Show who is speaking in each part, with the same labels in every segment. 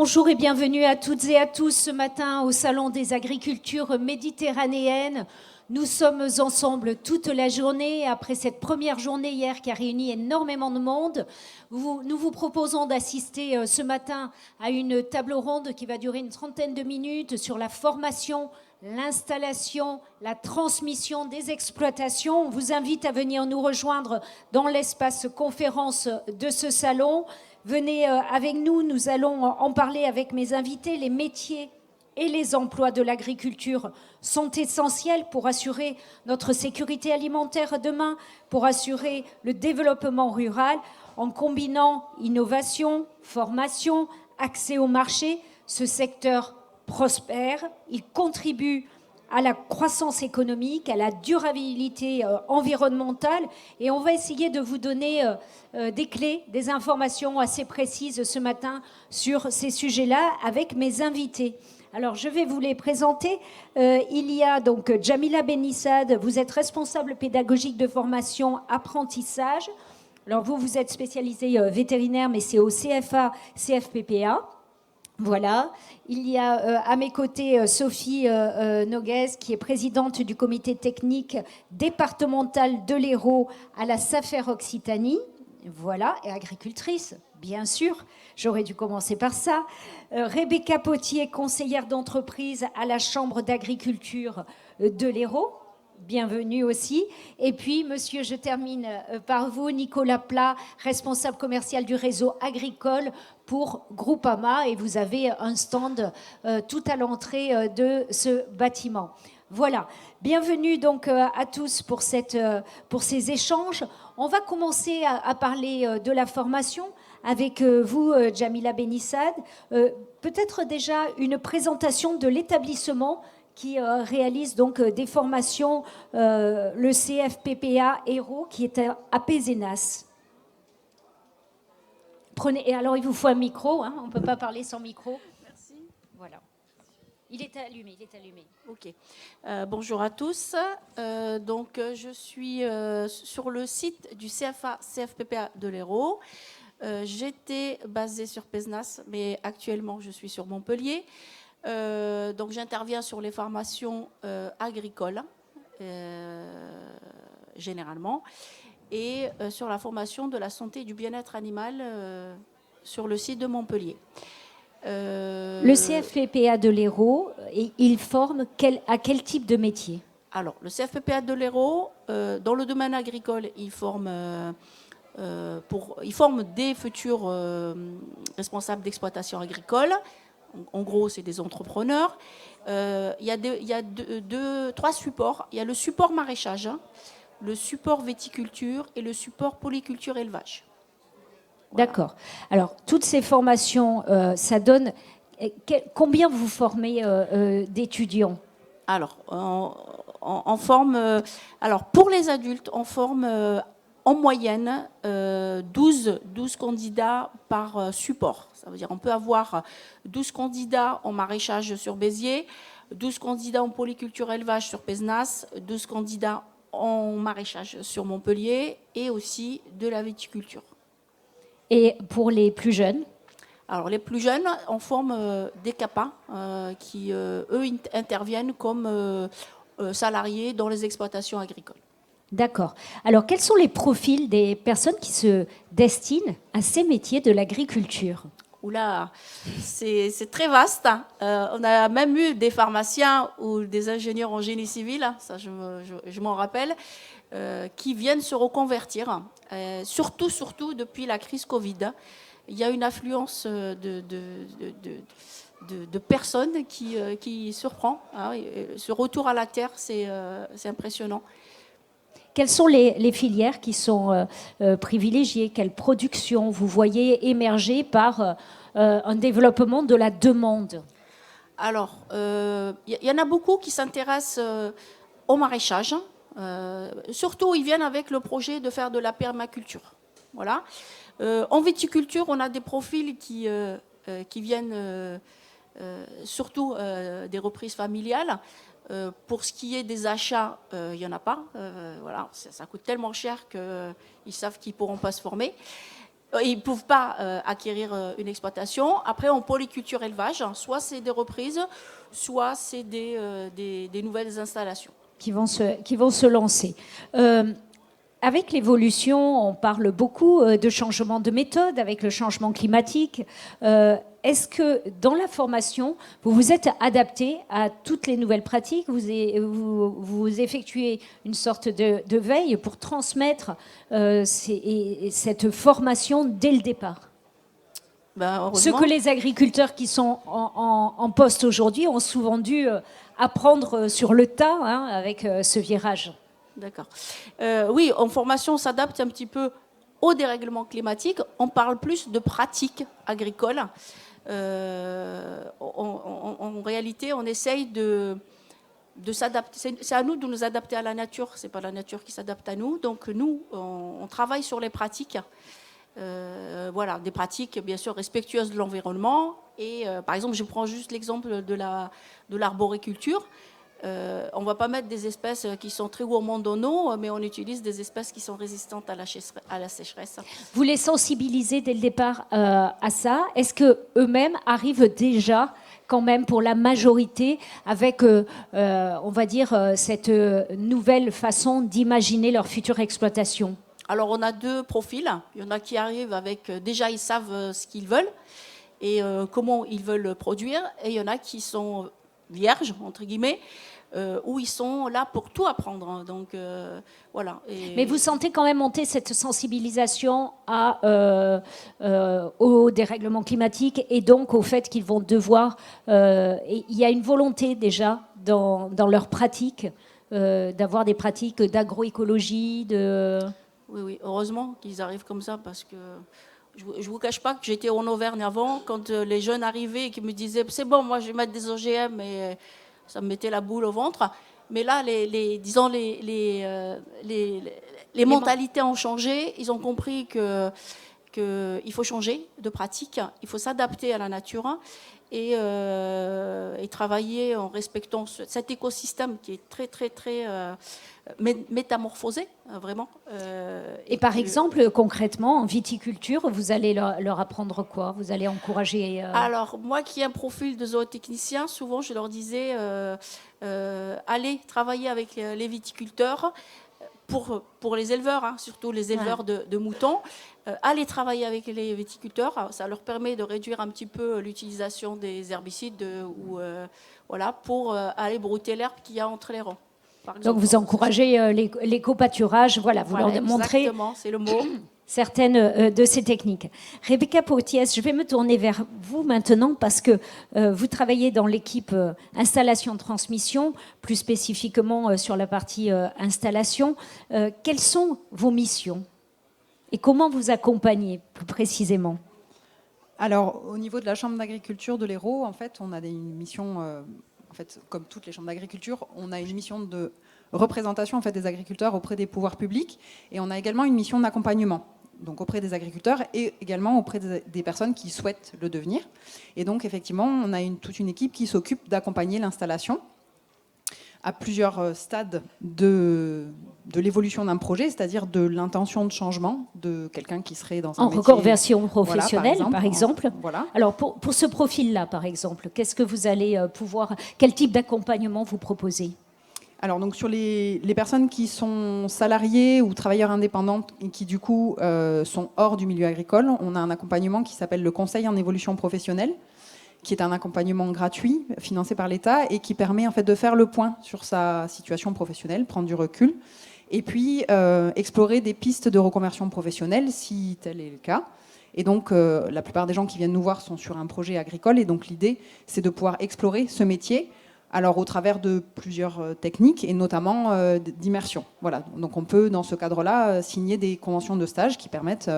Speaker 1: Bonjour et bienvenue à toutes et à tous ce matin au Salon des agricultures méditerranéennes. Nous sommes ensemble toute la journée après cette première journée hier qui a réuni énormément de monde. Nous vous proposons d'assister ce matin à une table ronde qui va durer une trentaine de minutes sur la formation, l'installation, la transmission des exploitations. On vous invite à venir nous rejoindre dans l'espace conférence de ce salon. Venez avec nous, nous allons en parler avec mes invités. Les métiers et les emplois de l'agriculture sont essentiels pour assurer notre sécurité alimentaire demain, pour assurer le développement rural, en combinant innovation, formation, accès au marché. Ce secteur prospère, il contribue à la croissance économique, à la durabilité environnementale. Et on va essayer de vous donner des clés, des informations assez précises ce matin sur ces sujets-là avec mes invités. Alors, je vais vous les présenter. Il y a donc Djamila Benissad, vous êtes responsable pédagogique de formation apprentissage. Alors, vous êtes spécialisé vétérinaire, mais c'est au CFA, CFPPA. Voilà. Il y a à mes côtés Sophie Noguez, qui est présidente du comité technique départemental de l'Hérault à la SAFER Occitanie. Voilà, et agricultrice, bien sûr. J'aurais dû commencer par ça. Rebecca Potier, conseillère d'entreprise à la Chambre d'agriculture de l'Hérault. Bienvenue aussi. Et puis, monsieur, je termine par vous, Nicolas Plat, responsable commercial du réseau agricole pour Groupama. Et vous avez un stand tout à l'entrée de ce bâtiment. Voilà. Bienvenue donc à tous pour ces échanges. On va commencer à parler de la formation avec vous, Djamila Benissad. Peut-être déjà une présentation de l'établissement qui réalise donc des formations, le CFPPA Hérault, qui est à Pézenas. Et alors, il vous faut un micro, hein, on ne peut pas parler sans micro.
Speaker 2: Merci.
Speaker 1: Voilà. Il est allumé, il est allumé.
Speaker 2: Ok. Bonjour à tous. Je suis sur le site du CFA CFPPA de l'Hérault. J'étais basée sur Pézenas, mais actuellement, je suis sur Montpellier. J'interviens sur les formations agricoles, généralement, et sur la formation de la santé et du bien-être animal sur le site de Montpellier.
Speaker 1: Le CFPPA de l'Hérault, il forme à quel type de métier?
Speaker 2: Alors, le CFPPA de l'Hérault, dans le domaine agricole, il forme des futurs responsables d'exploitation agricole. En gros, c'est des entrepreneurs. Il y a trois supports. Il y a le support maraîchage, le support viticulture et le support polyculture élevage.
Speaker 1: Voilà. D'accord. Alors, toutes ces formations, ça donne... Combien vous formez d'étudiants?
Speaker 2: Alors, on forme... pour les adultes, on forme en moyenne 12 candidats par support. Ça veut dire qu'on peut avoir 12 candidats en maraîchage sur Béziers, 12 candidats en polyculture élevage sur Pézenas, 12 candidats en maraîchage sur Montpellier et aussi de la viticulture.
Speaker 1: Et pour les plus jeunes?
Speaker 2: Alors, les plus jeunes, on forme des CAPA qui, eux, interviennent comme salariés dans les exploitations agricoles.
Speaker 1: D'accord. Alors, quels sont les profils des personnes qui se destinent à ces métiers de l'agriculture?
Speaker 2: Oula, c'est très vaste. On a même eu des pharmaciens ou des ingénieurs en génie civil, ça je m'en rappelle, qui viennent se reconvertir. Surtout depuis la crise Covid. Il y a une affluence de personnes qui surprend. Hein. Ce retour à la terre, c'est impressionnant.
Speaker 1: Quelles sont les filières qui sont privilégiées? Quelle production vous voyez émerger par un développement de la demande?
Speaker 2: Alors, il y en a beaucoup qui s'intéressent au maraîchage. Surtout, ils viennent avec le projet de faire de la permaculture. Voilà. En viticulture, on a des profils qui viennent surtout des reprises familiales. Pour ce qui est des achats, il n'y en a pas. Voilà, ça coûte tellement cher qu'ils savent qu'ils ne pourront pas se former. Ils ne peuvent pas acquérir une exploitation. Après, en polyculture élevage, soit c'est des reprises, soit c'est des nouvelles installations.
Speaker 1: Qui vont se lancer. Avec l'évolution, on parle beaucoup de changement de méthode avec le changement climatique. Est-ce que dans la formation, vous vous êtes adapté à toutes les nouvelles pratiques, vous effectuez une sorte de veille pour transmettre cette formation dès le départ? Ce que les agriculteurs qui sont en poste aujourd'hui ont souvent dû apprendre sur le tas avec ce virage.
Speaker 2: D'accord. Oui, en formation, on s'adapte un petit peu au dérèglement climatique. On parle plus de pratiques agricoles. En réalité, on essaye de s'adapter. C'est à nous de nous adapter à la nature. C'est pas la nature qui s'adapte à nous. Donc nous, on travaille sur les pratiques. Voilà, des pratiques bien sûr respectueuses de l'environnement. Et par exemple, je prends juste l'exemple de l'arboriculture. On ne va pas mettre des espèces qui sont très gourmandes en eau, mais on utilise des espèces qui sont résistantes à la sécheresse.
Speaker 1: Vous les sensibilisez dès le départ à ça. Est-ce qu'eux-mêmes arrivent déjà, quand même, pour la majorité, avec, on va dire, cette nouvelle façon d'imaginer leur future exploitation?
Speaker 2: Alors, on a deux profils. Il y en a qui arrivent avec, déjà, ils savent ce qu'ils veulent et comment ils veulent produire. Et il y en a qui sont vierges, entre guillemets, où ils sont là pour tout apprendre. Donc, voilà.
Speaker 1: Mais vous sentez quand même monter cette sensibilisation au dérèglement climatique et donc au fait qu'ils vont devoir... il y a une volonté déjà dans leur pratique d'avoir des pratiques d'agroécologie,
Speaker 2: Oui, heureusement qu'ils arrivent comme ça parce que... Je ne vous cache pas que j'étais en Auvergne avant, quand les jeunes arrivaient et qui me disaient « c'est bon, moi je vais mettre des OGM » et ça me mettait la boule au ventre. Mais là, les mentalités ont changé. Ils ont compris qu'il faut changer de pratique, il faut s'adapter à la nature et travailler en respectant cet écosystème qui est très, très, très métamorphosé, vraiment.
Speaker 1: Et par exemple, concrètement, en viticulture, vous allez leur apprendre quoi? Vous allez encourager
Speaker 2: Alors, moi qui ai un profil de zootechnicien, souvent je leur disais allez travailler avec les viticulteurs, pour les éleveurs, surtout les éleveurs de moutons, aller travailler avec les viticulteurs, ça leur permet de réduire un petit peu l'utilisation des herbicides voilà, pour aller brouter l'herbe qu'il y a entre les rangs.
Speaker 1: Donc vous encouragez l'éco-pâturage, voilà, vous leur montrez...
Speaker 2: Exactement, c'est le mot.
Speaker 1: Certaines de ces techniques. Rebecca Potiès, je vais me tourner vers vous maintenant parce que vous travaillez dans l'équipe installation-transmission, plus spécifiquement sur la partie installation. Quelles sont vos missions et comment vous accompagnez plus précisément?
Speaker 3: Alors, au niveau de la Chambre d'agriculture de l'Hérault, en fait, on a des missions, en fait, comme toutes les chambres d'agriculture, on a une mission de représentation en fait, des agriculteurs auprès des pouvoirs publics et on a également une mission d'accompagnement. Donc auprès des agriculteurs et également auprès des personnes qui souhaitent le devenir. Et donc effectivement, on a toute une équipe qui s'occupe d'accompagner l'installation à plusieurs stades de l'évolution d'un projet, c'est-à-dire de l'intention de changement de quelqu'un qui serait dans un métier...
Speaker 1: En reconversion professionnelle,
Speaker 3: voilà,
Speaker 1: par exemple.
Speaker 3: Voilà.
Speaker 1: Alors pour ce profil-là, par exemple, qu'est-ce que vous allez pouvoir... Quel type d'accompagnement vous proposez ?
Speaker 3: Alors, donc, sur les personnes qui sont salariées ou travailleurs indépendants et qui, du coup, sont hors du milieu agricole, on a un accompagnement qui s'appelle le Conseil en évolution professionnelle, qui est un accompagnement gratuit, financé par l'État, et qui permet, en fait, de faire le point sur sa situation professionnelle, prendre du recul, et puis explorer des pistes de reconversion professionnelle, si tel est le cas. Et donc, la plupart des gens qui viennent nous voir sont sur un projet agricole, et donc l'idée, c'est de pouvoir explorer ce métier, alors au travers de plusieurs techniques et notamment d'immersion. Voilà. Donc on peut, dans ce cadre-là, signer des conventions de stage qui permettent,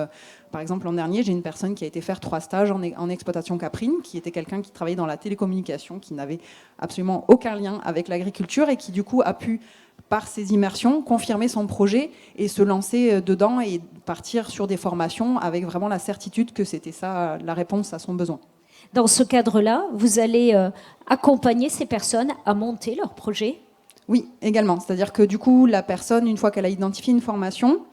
Speaker 3: par exemple l'an dernier, j'ai une personne qui a été faire 3 stages en exploitation caprine, qui était quelqu'un qui travaillait dans la télécommunication, qui n'avait absolument aucun lien avec l'agriculture et qui du coup a pu, par ces immersions, confirmer son projet et se lancer dedans et partir sur des formations avec vraiment la certitude que c'était ça la réponse à son besoin.
Speaker 1: Dans ce cadre-là, vous allez accompagner ces personnes à monter leur projet ?
Speaker 3: Oui, également. C'est-à-dire que du coup, la personne, une fois qu'elle a identifié une formation,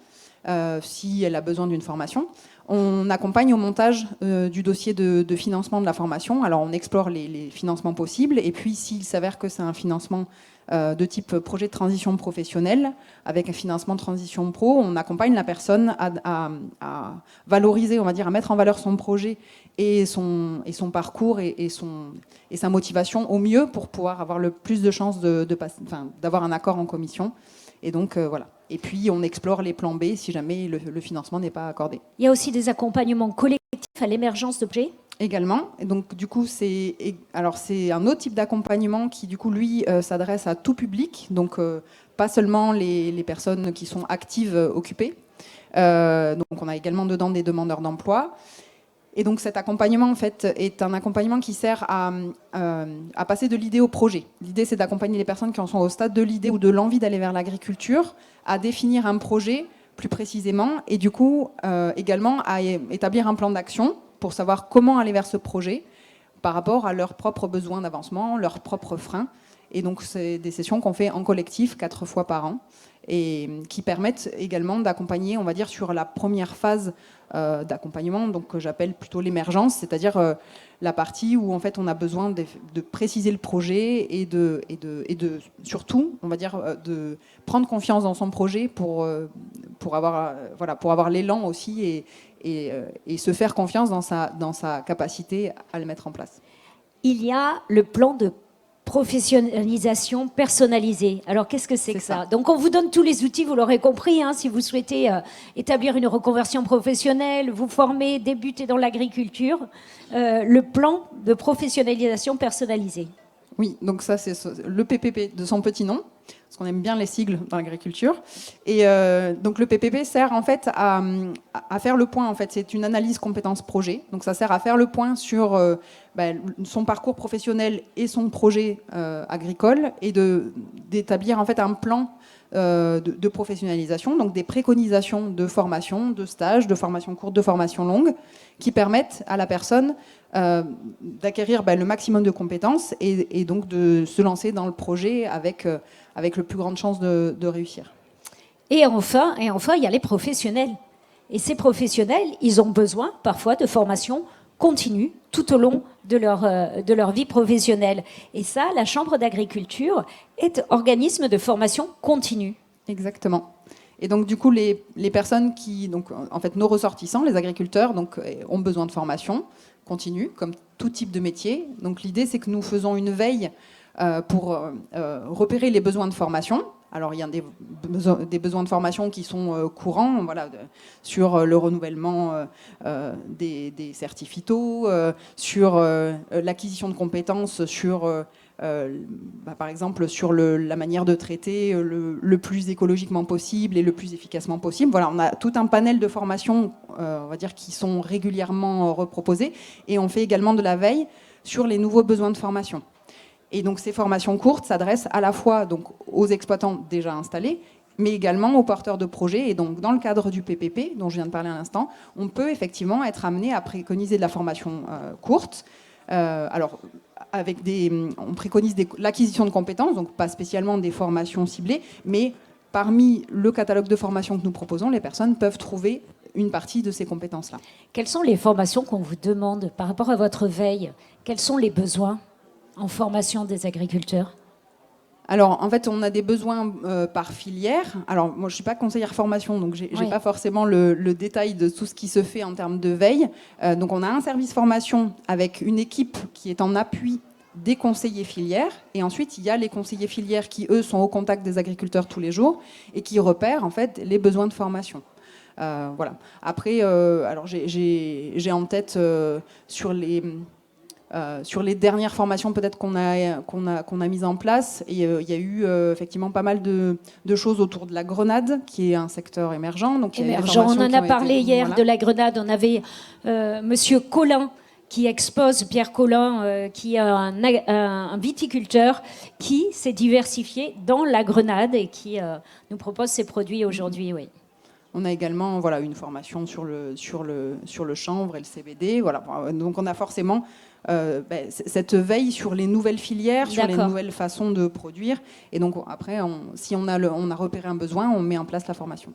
Speaker 3: si elle a besoin d'une formation. On accompagne au montage du dossier de financement de la formation. Alors on explore les financements possibles et puis s'il s'avère que c'est un financement de type projet de transition professionnelle avec un financement de transition pro, on accompagne la personne à valoriser, on va dire, à mettre en valeur son projet et son parcours et sa motivation au mieux pour pouvoir avoir le plus de chances d'avoir un accord en commission. Et donc, voilà. Et puis, on explore les plans B si jamais le financement n'est pas accordé.
Speaker 1: Il y a aussi des accompagnements collectifs à l'émergence de projets
Speaker 3: également. Et donc, du coup, c'est un autre type d'accompagnement qui, du coup, lui, s'adresse à tout public. Donc, pas seulement les personnes qui sont actives, occupées. Donc, on a également dedans des demandeurs d'emploi. Et donc cet accompagnement en fait est un accompagnement qui sert à passer de l'idée au projet. L'idée c'est d'accompagner les personnes qui en sont au stade de l'idée ou de l'envie d'aller vers l'agriculture, à définir un projet plus précisément et du coup également à établir un plan d'action pour savoir comment aller vers ce projet par rapport à leurs propres besoins d'avancement, leurs propres freins. Et donc c'est des sessions qu'on fait en collectif 4 fois par an et qui permettent également d'accompagner, on va dire, sur la première phase d'accompagnement, donc que j'appelle plutôt l'émergence, c'est-à-dire la partie où en fait on a besoin de préciser le projet et de surtout, on va dire, de prendre confiance dans son projet pour avoir l'élan aussi et se faire confiance dans sa capacité à le mettre en place.
Speaker 1: Il y a le plan de professionnalisation personnalisée. Alors, qu'est-ce que c'est que ça ? Donc, on vous donne tous les outils, vous l'aurez compris, hein, si vous souhaitez établir une reconversion professionnelle, vous former, débuter dans l'agriculture, le plan de professionnalisation personnalisée.
Speaker 3: Oui, donc ça, c'est le PPP de son petit nom, parce qu'on aime bien les sigles dans l'agriculture. Et donc le PPP sert en fait à faire le point. En fait, c'est une analyse compétences projet. Donc ça sert à faire le point sur son parcours professionnel et son projet agricole et d'établir en fait un plan de professionnalisation, donc des préconisations de formation, de stage, de formation courte, de formation longue, qui permettent à la personne d'acquérir le maximum de compétences et donc de se lancer dans le projet avec le plus grande chance de réussir.
Speaker 1: Et enfin, il y a les professionnels. Et ces professionnels, ils ont besoin parfois de formation continue tout au long de leur vie professionnelle. Et ça, la Chambre d'agriculture est organisme de formation continue.
Speaker 3: Exactement. Et donc, du coup, les personnes en fait, nos ressortissants, les agriculteurs, ont besoin de formation continue, comme tout type de métier. Donc, l'idée, c'est que nous faisons une veille pour repérer les besoins de formation. Alors, il y a des besoins de formation qui sont courants, sur le renouvellement des certificats, sur l'acquisition de compétences, sur par exemple sur la manière de traiter le plus écologiquement possible et le plus efficacement possible. Voilà, on a tout un panel de formations, on va dire, qui sont régulièrement reproposées, et on fait également de la veille sur les nouveaux besoins de formation. Et donc ces formations courtes s'adressent à la fois donc aux exploitants déjà installés, mais également aux porteurs de projets. Et donc dans le cadre du PPP, dont je viens de parler à l'instant, on peut effectivement être amené à préconiser de la formation courte. Alors, on préconise l'acquisition de compétences, donc pas spécialement des formations ciblées, mais parmi le catalogue de formations que nous proposons, les personnes peuvent trouver une partie de ces compétences-là.
Speaker 1: Quelles sont les formations qu'on vous demande par rapport à votre veille ? Quels sont les besoins en formation des agriculteurs ?
Speaker 3: Alors, en fait, on a des besoins par filière. Alors, moi, je ne suis pas conseillère formation, donc je n'ai pas forcément le détail de tout ce qui se fait en termes de veille. Donc, on a un service formation avec une équipe qui est en appui des conseillers filières. Et ensuite, il y a les conseillers filières qui, eux, sont au contact des agriculteurs tous les jours et qui repèrent, en fait, les besoins de formation. Voilà. Après, alors j'ai en tête sur les dernières formations peut-être qu'on a mises en place, et il y a eu effectivement pas mal de choses autour de la grenade, qui est un secteur émergent. Donc
Speaker 1: on en a parlé hier de la grenade. On avait Monsieur Collin qui expose, Pierre Collin, qui est un viticulteur qui s'est diversifié dans la grenade et qui nous propose ses produits aujourd'hui. Oui.
Speaker 3: On a également une formation sur le chanvre et le CBD. Voilà. Donc on a forcément cette veille sur les nouvelles filières, sur les nouvelles façons de produire. Et donc après, si on a repéré un besoin, on met en place la formation.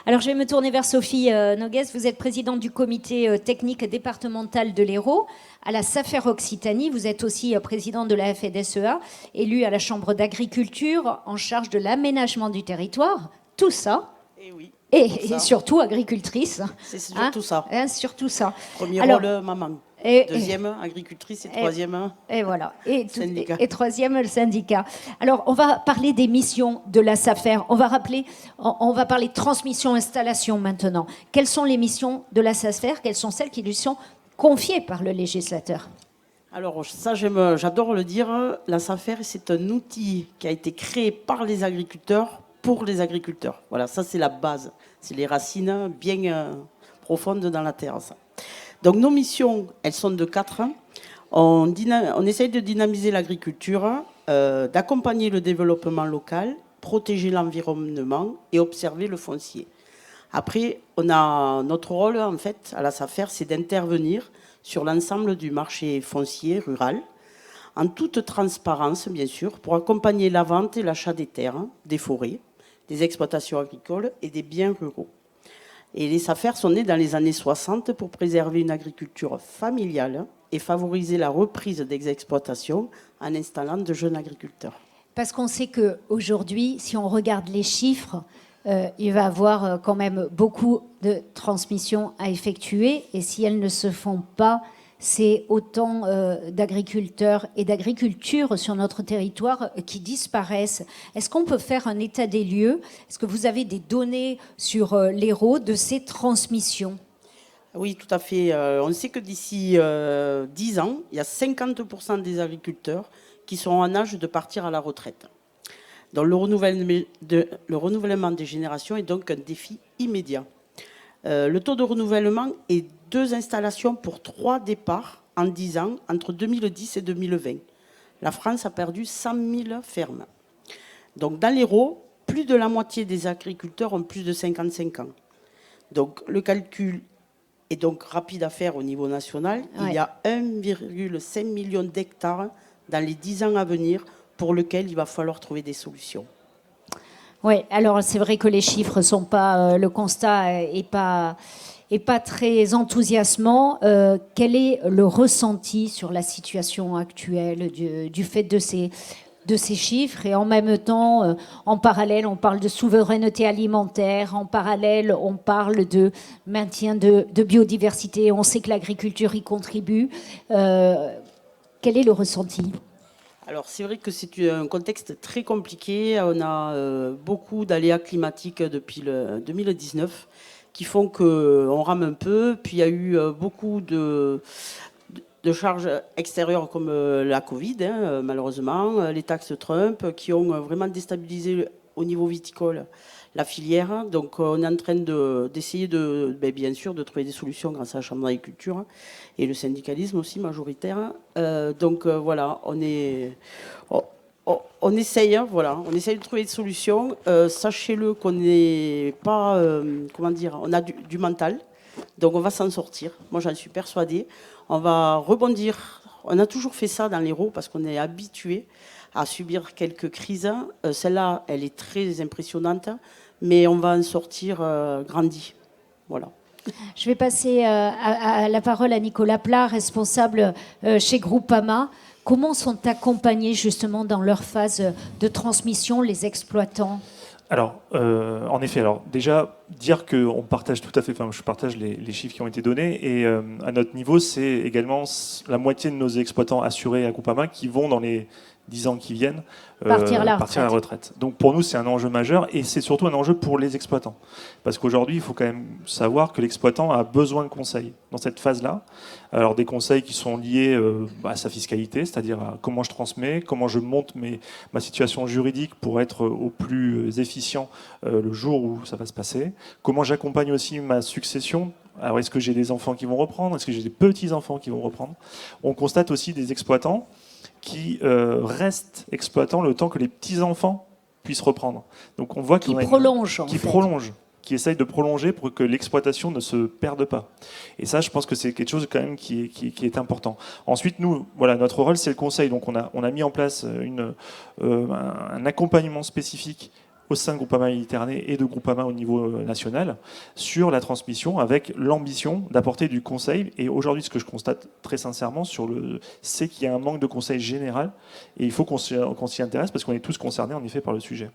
Speaker 1: Alors, je vais me tourner vers Sophie Noguès. Vous êtes présidente du comité technique départemental de l'Hérault à la SAFER Occitanie. Vous êtes aussi présidente de la FNSEA, élue à la Chambre d'agriculture en charge de l'aménagement du territoire. Tout ça.
Speaker 4: Et oui.
Speaker 1: Et surtout agricultrice.
Speaker 4: C'est surtout ça.
Speaker 1: Surtout ça.
Speaker 4: Premier rôle, maman. Deuxième, agricultrice. Et troisième,
Speaker 1: et voilà.
Speaker 4: syndicat.
Speaker 1: Et troisième, le syndicat. Alors, on va parler des missions de la SAFER. On va parler transmission, installation maintenant. Quelles sont les missions de la SAFER? Quelles sont celles qui lui sont confiées par le législateur?
Speaker 4: Alors, ça, j'adore le dire. La SAFER, c'est un outil qui a été créé par les agriculteurs pour les agriculteurs. Voilà, ça, c'est la base. C'est les racines bien profondes dans la terre, ça. Donc nos missions, elles sont de 4. On essaye de dynamiser l'agriculture, d'accompagner le développement local, protéger l'environnement et observer le foncier. Après, notre rôle, en fait, à la SAFER, c'est d'intervenir sur l'ensemble du marché foncier rural, en toute transparence, bien sûr, pour accompagner la vente et l'achat des terres, des forêts, des exploitations agricoles et des biens ruraux. Et les SAFER sont nés dans les années 60 pour préserver une agriculture familiale et favoriser la reprise des exploitations en installant de jeunes agriculteurs.
Speaker 1: Parce qu'on sait qu'aujourd'hui, si on regarde les chiffres, il va y avoir quand même beaucoup de transmissions à effectuer. Et si elles ne se font pas, c'est autant d'agriculteurs et d'agriculture sur notre territoire qui disparaissent. Est-ce qu'on peut faire un état des lieux? Est-ce que vous avez des données sur l'Hérault de ces transmissions?
Speaker 4: Oui, tout à fait. On sait que d'ici 10 ans, il y a 50% des agriculteurs qui sont en âge de partir à la retraite. Donc le renouvellement des générations est donc un défi immédiat. Le taux de renouvellement est 2 installations pour 3 départs en 10 ans, entre 2010 et 2020. La France a perdu 100 000 fermes. Donc dans l'Hérault, plus de la moitié des agriculteurs ont plus de 55 ans. Donc le calcul est donc rapide à faire au niveau national. Ouais. Il y a 1,5 million d'hectares dans les 10 ans à venir pour lesquels il va falloir trouver des solutions.
Speaker 1: Oui, alors c'est vrai que les chiffres sont pas, le constat est pas très enthousiasmant. Quel est le ressenti sur la situation actuelle du fait de ces chiffres? Et en même temps, en parallèle, on parle de souveraineté alimentaire, en parallèle, on parle de maintien de biodiversité. On sait que l'agriculture y contribue. Quel est le ressenti ?
Speaker 4: Alors c'est vrai que c'est un contexte très compliqué. On a beaucoup d'aléas climatiques depuis le 2019 qui font qu'on rame un peu. Puis il y a eu beaucoup de charges extérieures comme la Covid, malheureusement, les taxes Trump qui ont vraiment déstabilisé au niveau viticole la filière. Donc on est en train d'essayer bien sûr de trouver des solutions grâce à la Chambre d'agriculture et le syndicalisme aussi majoritaire. Voilà, on essaye, on essaye de trouver des solutions. Sachez-le qu'on n'est pas, on a du mental, donc on va s'en sortir. Moi j'en suis persuadée. On va rebondir. On a toujours fait ça dans l'Hérault parce qu'on est habitué à subir quelques crises. Celle-là, elle est très impressionnante, mais on va en sortir grandi. Voilà.
Speaker 1: Je vais passer à la parole à Nicolas Plat, responsable chez Groupama. Comment sont accompagnés justement dans leur phase de transmission les exploitants ?
Speaker 5: Alors, en effet, déjà, dire qu'on partage tout à fait, je partage les chiffres qui ont été donnés, et à notre niveau, c'est également la moitié de nos exploitants assurés à Groupama qui vont dans les 10 ans qui viennent partir à la retraite. Donc pour nous, c'est un enjeu majeur et c'est surtout un enjeu pour les exploitants. Parce qu'aujourd'hui, il faut quand même savoir que l'exploitant a besoin de conseils dans cette phase-là. Alors des conseils qui sont liés à sa fiscalité, c'est-à-dire à comment je transmets, comment je monte ma situation juridique pour être au plus efficient le jour où ça va se passer. Comment j'accompagne aussi ma succession. Alors est-ce que j'ai des enfants qui vont reprendre? Est-ce que j'ai des petits-enfants qui vont reprendre? On constate aussi des exploitants qui restent exploitants le temps que les petits-enfants puissent reprendre. Donc on voit
Speaker 1: qui prolongent,
Speaker 5: qui essayent de prolonger pour que l'exploitation ne se perde pas. Et ça, je pense que c'est quelque chose quand même qui est important. Ensuite, nous, voilà, notre rôle, c'est le conseil. Donc on a mis en place un accompagnement spécifique au sein de Groupama Méditerranée et de Groupama au niveau national sur la transmission, avec l'ambition d'apporter du conseil. Et aujourd'hui, ce que je constate très sincèrement c'est qu'il y a un manque de conseil général, et il faut qu'on s'y intéresse parce qu'on est tous concernés en effet par le sujet.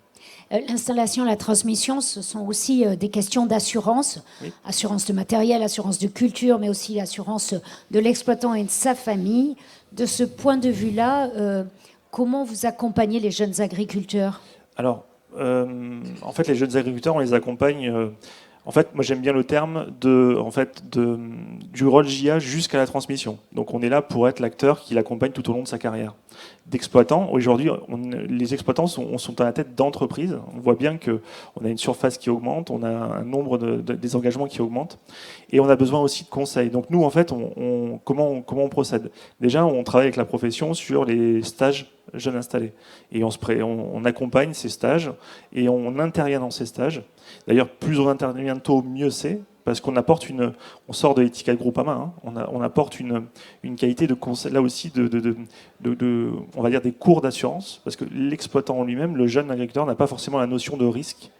Speaker 1: L'installation, la transmission, ce sont aussi des questions d'assurance,
Speaker 5: Oui.
Speaker 1: Assurance de matériel, assurance de culture, mais aussi assurance de l'exploitant et de sa famille. De ce point de vue-là, comment vous accompagnez les jeunes agriculteurs?
Speaker 5: Alors, en fait, les jeunes agriculteurs, on les accompagne. En fait, moi j'aime bien le terme du rôle JA jusqu'à la transmission. Donc on est là pour être l'acteur qui l'accompagne tout au long de sa carrière d'exploitant. Aujourd'hui, les exploitants sont à la tête d'entreprises. On voit bien qu'on a une surface qui augmente, on a un nombre des engagements qui augmente, et on a besoin aussi de conseils. Donc nous, en fait, comment on procède? Déjà, on travaille avec la profession sur les stages jeunes installés. Et on accompagne ces stages et on intervient dans ces stages. D'ailleurs, plus on intervient tôt, mieux c'est, parce qu'on apporte on sort de l'étiquette Groupama, hein, on apporte une qualité de conseil, là aussi, on va dire des cours d'assurance, parce que l'exploitant en lui-même, le jeune agriculteur, n'a pas forcément la notion de risque.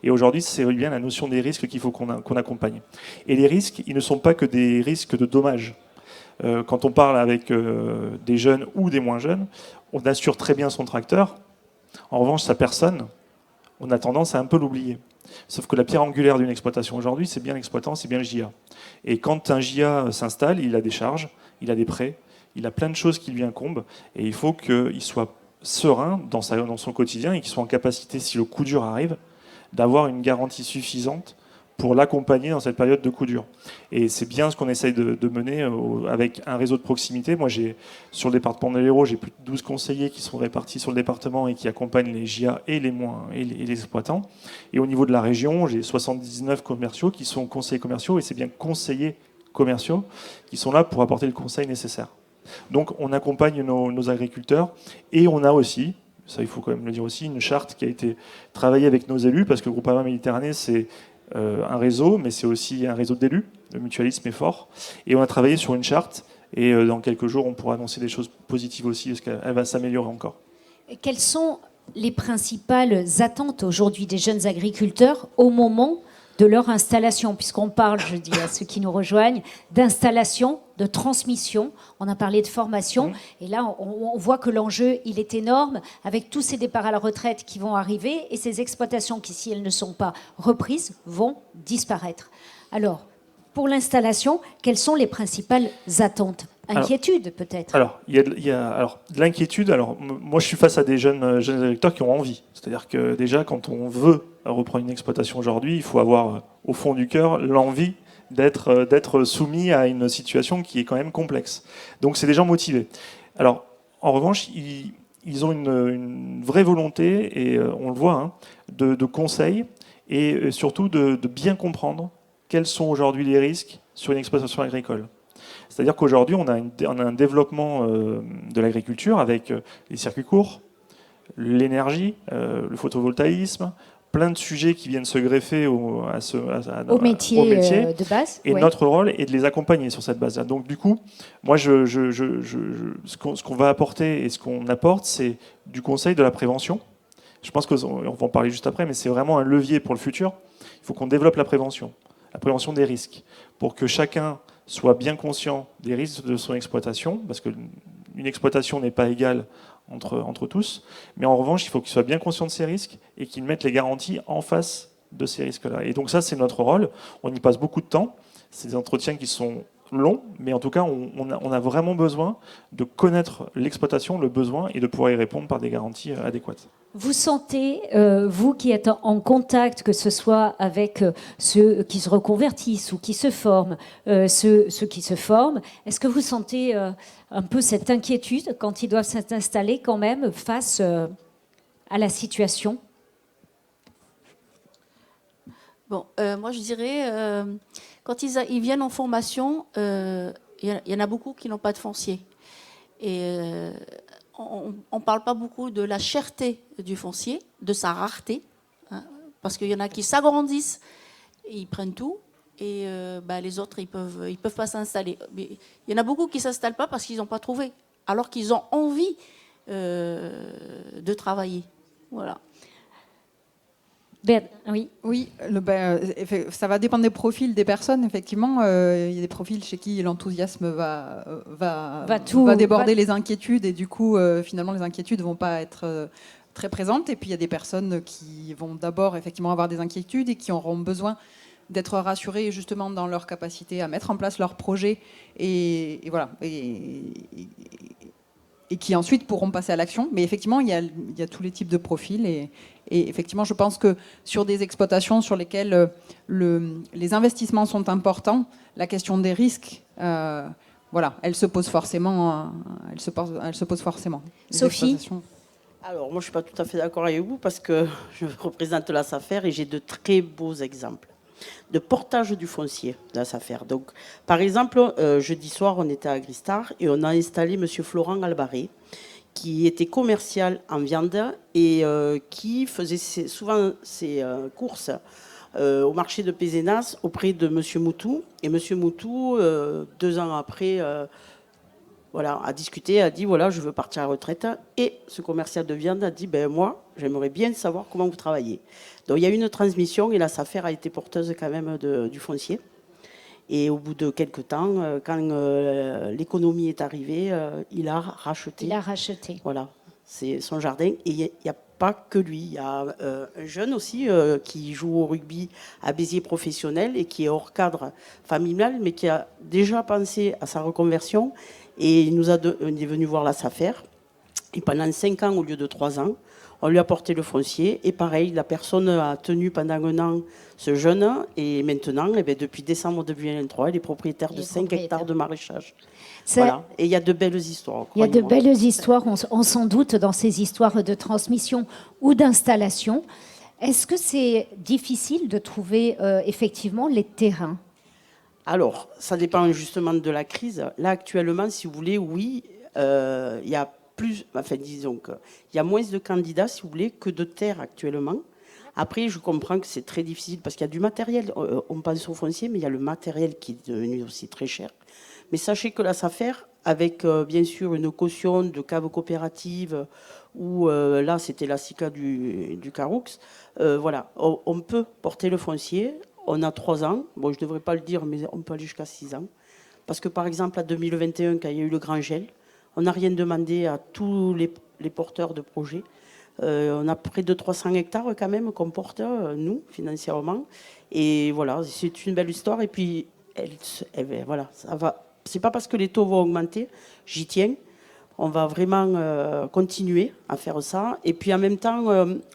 Speaker 5: Et aujourd'hui, c'est bien la notion des risques qu'il faut qu'on accompagne. Et les risques, ils ne sont pas que des risques de dommages. Quand on parle avec des jeunes ou des moins jeunes, on assure très bien son tracteur. En revanche, sa personne, on a tendance à un peu l'oublier. Sauf que la pierre angulaire d'une exploitation aujourd'hui, c'est bien l'exploitant, c'est bien le JA. Et quand un JA s'installe, il a des charges, il a des prêts, il a plein de choses qui lui incombent, et il faut qu'il soit serein dans son quotidien et qu'il soit en capacité, si le coup dur arrive, d'avoir une garantie suffisante pour l'accompagner dans cette période de coup dur. Et c'est bien ce qu'on essaye de mener avec un réseau de proximité. Moi, sur le département de l'Hérault, j'ai plus de 12 conseillers qui sont répartis sur le département et qui accompagnent les JA et les exploitants. Et au niveau de la région, j'ai 79 commerciaux qui sont conseillers commerciaux, et c'est bien conseillers commerciaux qui sont là pour apporter le conseil nécessaire. Donc on accompagne nos agriculteurs, et on a aussi, ça il faut quand même le dire aussi, une charte qui a été travaillée avec nos élus, parce que Groupama Méditerranée, c'est un réseau, mais c'est aussi un réseau d'élus. Le mutualisme est fort. Et on a travaillé sur une charte. Et dans quelques jours, on pourra annoncer des choses positives aussi, parce qu'elle va s'améliorer encore.
Speaker 1: Et quelles sont les principales attentes aujourd'hui des jeunes agriculteurs au moment de leur installation, puisqu'on parle, je dis à ceux qui nous rejoignent, d'installation, de transmission, on a parlé de formation, et là on voit que l'enjeu il est énorme, avec tous ces départs à la retraite qui vont arriver, et ces exploitations qui, si elles ne sont pas reprises, vont disparaître. Alors, pour l'installation, quelles sont les principales attentes? Inquiétude peut-être?
Speaker 5: Alors, il y a de l'inquiétude. Alors, moi, je suis face à des jeunes agriculteurs qui ont envie. C'est-à-dire que déjà, quand on veut reprendre une exploitation aujourd'hui, il faut avoir au fond du cœur l'envie d'être soumis à une situation qui est quand même complexe. Donc, c'est des gens motivés. Alors, en revanche, ils ont une vraie volonté, et on le voit, hein, de conseils, et surtout de bien comprendre quels sont aujourd'hui les risques sur une exploitation agricole. C'est-à-dire qu'aujourd'hui, on a un développement de l'agriculture avec les circuits courts, l'énergie, le photovoltaïsme, plein de sujets qui viennent se greffer au
Speaker 1: métier de base.
Speaker 5: Et notre rôle est de les accompagner sur cette base-là. Donc du coup, moi, ce qu'on va apporter et ce qu'on apporte, c'est du conseil, de la prévention. Je pense qu'on va en parler juste après, mais c'est vraiment un levier pour le futur. Il faut qu'on développe la prévention des risques, pour que chacun soit bien conscient des risques de son exploitation, parce qu'une exploitation n'est pas égale entre tous, mais en revanche, il faut qu'il soit bien conscient de ces risques et qu'il mette les garanties en face de ces risques-là. Et donc ça, c'est notre rôle. On y passe beaucoup de temps. C'est des entretiens qui sont longs, mais en tout cas, on a vraiment besoin de connaître l'exploitation, le besoin, et de pouvoir y répondre par des garanties adéquates.
Speaker 1: Vous sentez, vous qui êtes en contact, que ce soit avec ceux qui se reconvertissent ou qui se forment, ceux qui se forment, est-ce que vous sentez un peu cette inquiétude quand ils doivent s'installer quand même face à la situation?
Speaker 2: Bon, moi je dirais, quand ils viennent en formation, il y en a beaucoup qui n'ont pas de foncier. Et on ne parle pas beaucoup de la cherté du foncier, de sa rareté, hein, parce qu'il y en a qui s'agrandissent, et ils prennent tout, et les autres, ils peuvent pas s'installer. Mais il y en a beaucoup qui ne s'installent pas parce qu'ils n'ont pas trouvé, alors qu'ils ont envie de travailler. Voilà.
Speaker 1: Oui.
Speaker 3: Oui, ça va dépendre des profils des personnes. Effectivement, il y a des profils chez qui l'enthousiasme va déborder les inquiétudes et du coup, finalement, les inquiétudes ne vont pas être très présentes. Et puis, il y a des personnes qui vont d'abord effectivement avoir des inquiétudes et qui auront besoin d'être rassurées justement dans leur capacité à mettre en place leur projet et voilà. Et qui ensuite pourront passer à l'action. Mais effectivement, il y a tous les types de profils. Et effectivement, je pense que sur des exploitations sur lesquelles les investissements sont importants, la question des risques, elle se pose forcément.
Speaker 1: Sophie ?
Speaker 4: Alors, moi, je ne suis pas tout à fait d'accord avec vous parce que je représente la SAFER et j'ai de très beaux exemples de portage du foncier de la SAFER. Donc, par exemple, jeudi soir, on était à Agristar et on a installé M. Florent Albaré, qui était commercial en viande et qui faisait souvent ses courses au marché de Pézenas auprès de M. Moutou. Et M. Moutou, 2 ans après, a discuté, a dit voilà, je veux partir à la retraite. Et ce commercial de viande a dit moi, j'aimerais bien savoir comment vous travaillez. Donc il y a eu une transmission et la SAFER a été porteuse quand même du foncier. Et au bout de quelques temps, quand l'économie est arrivée, il a racheté. Voilà, c'est son jardin. Et il n'y a pas que lui. Il y a un jeune aussi qui joue au rugby à Béziers professionnel et qui est hors cadre familial, mais qui a déjà pensé à sa reconversion. Et il est venu voir la SAFER. Et pendant 5 ans au lieu de 3 ans, on lui a porté le foncier. Et pareil, la personne a tenu pendant 1 an ce jeune. Et maintenant, depuis décembre 2023, il est propriétaire de 5 hectares de maraîchage. Voilà. Et il y a de belles histoires.
Speaker 1: Il y a de belles histoires, on s'en doute, dans ces histoires de transmission ou d'installation. Est-ce que c'est difficile de trouver effectivement les terrains ?
Speaker 4: Alors, ça dépend justement de la crise. Là, actuellement, si vous voulez, oui, il y a disons qu'il y a moins de candidats, si vous voulez, que de terres actuellement. Après, je comprends que c'est très difficile parce qu'il y a du matériel. On pense au foncier, mais il y a le matériel qui est devenu aussi très cher. Mais sachez que la SAFER, avec bien sûr une caution de cave coopérative, où là, c'était la SICA du Caroux, on peut porter le foncier. On a 3 ans. Bon, je ne devrais pas le dire, mais on peut aller jusqu'à 6 ans. Parce que, par exemple, en 2021, quand il y a eu le grand gel, on n'a rien demandé à tous les porteurs de projets. On a près de 300 hectares quand même qu'on porte, nous, financièrement. Et voilà, c'est une belle histoire. Et puis, ça va. C'est pas parce que les taux vont augmenter, j'y tiens. On va vraiment continuer à faire ça. Et puis en même temps,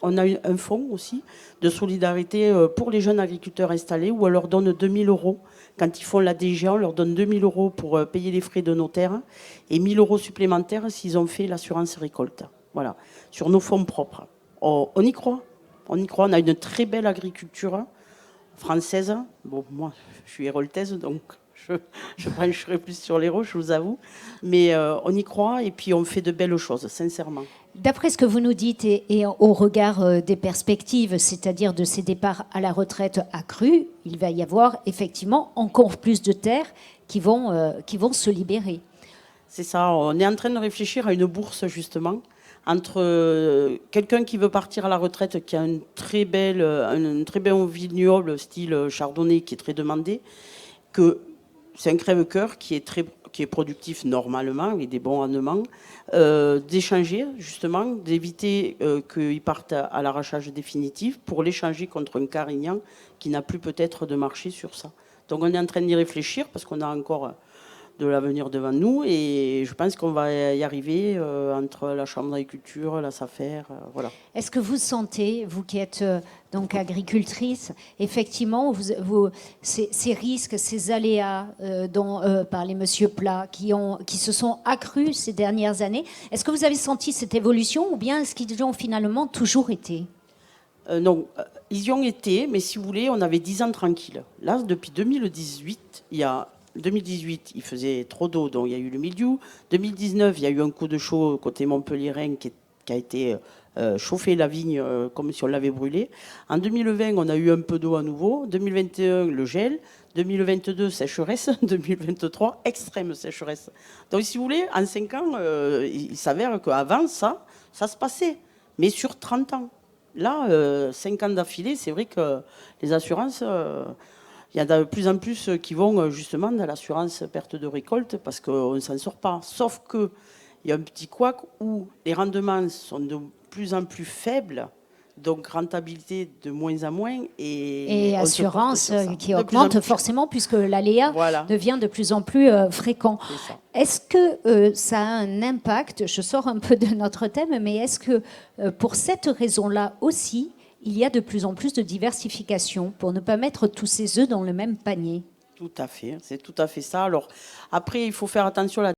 Speaker 4: on a un fonds aussi de solidarité pour les jeunes agriculteurs installés où on leur donne 2 000 €. Quand ils font la DGA, on leur donne 2 000 € pour payer les frais de notaire et 1 000 € supplémentaires s'ils ont fait l'assurance récolte. Voilà, sur nos fonds propres. On y croit. On y croit. On a une très belle agriculture française. Bon, moi, je suis héroltaise, donc je brancherai plus sur l'Hérault, je vous avoue. Mais on y croit et puis on fait de belles choses, sincèrement.
Speaker 1: D'après ce que vous nous dites et au regard des perspectives, c'est-à-dire de ces départs à la retraite accrus, il va y avoir effectivement encore plus de terres qui vont se libérer.
Speaker 4: C'est ça, on est en train de réfléchir à une bourse justement entre quelqu'un qui veut partir à la retraite, qui a un très bon vignoble style chardonnay qui est très demandé, que c'est un crève-cœur qui est productif normalement, avec des bons rendements, d'échanger justement, d'éviter qu'ils partent à l'arrachage définitif pour l'échanger contre un carignan qui n'a plus peut-être de marché sur ça. Donc on est en train d'y réfléchir parce qu'on a encore de l'avenir devant nous et je pense qu'on va y arriver entre la Chambre d'agriculture, la SAFER, voilà.
Speaker 1: Est-ce que vous sentez, vous qui êtes donc agricultrice, effectivement, ces risques, ces aléas dont parlait Monsieur Plat, qui se sont accrus ces dernières années, est-ce que vous avez senti cette évolution ou bien est-ce qu'ils ont finalement toujours été ?
Speaker 4: Non, ils y ont été, mais si vous voulez, on avait 10 ans tranquilles. Là, depuis 2018, 2018, il faisait trop d'eau, donc il y a eu le milieu. 2019, il y a eu un coup de chaud côté Montpellier-Rhin qui a été chauffé la vigne comme si on l'avait brûlée. En 2020, on a eu un peu d'eau à nouveau. 2021, le gel. 2022, sécheresse. 2023, extrême sécheresse. Donc si vous voulez, en 5 ans, il s'avère qu'avant, ça se passait. Mais sur 30 ans. là, 5 ans d'affilée, c'est vrai que les assurances, il y en a de plus en plus qui vont justement dans l'assurance perte de récolte parce qu'on ne s'en sort pas. Sauf qu'il y a un petit couac où les rendements sont de plus en plus faibles, donc rentabilité de moins en moins.
Speaker 1: Et
Speaker 4: on se porte
Speaker 1: assurance
Speaker 4: sur ça.
Speaker 1: qui
Speaker 4: De plus en
Speaker 1: augmente
Speaker 4: plus.
Speaker 1: forcément puisque l'aléa
Speaker 4: Voilà,
Speaker 1: devient de plus en plus fréquent.
Speaker 4: c'est ça.
Speaker 1: Est-ce que ça a un impact, je sors un peu de notre thème, mais est-ce que pour cette raison-là aussi, il y a de plus en plus de diversification pour ne pas mettre tous ses œufs dans le même panier?
Speaker 4: Tout à fait, c'est tout à fait ça. Alors après, il faut faire attention à la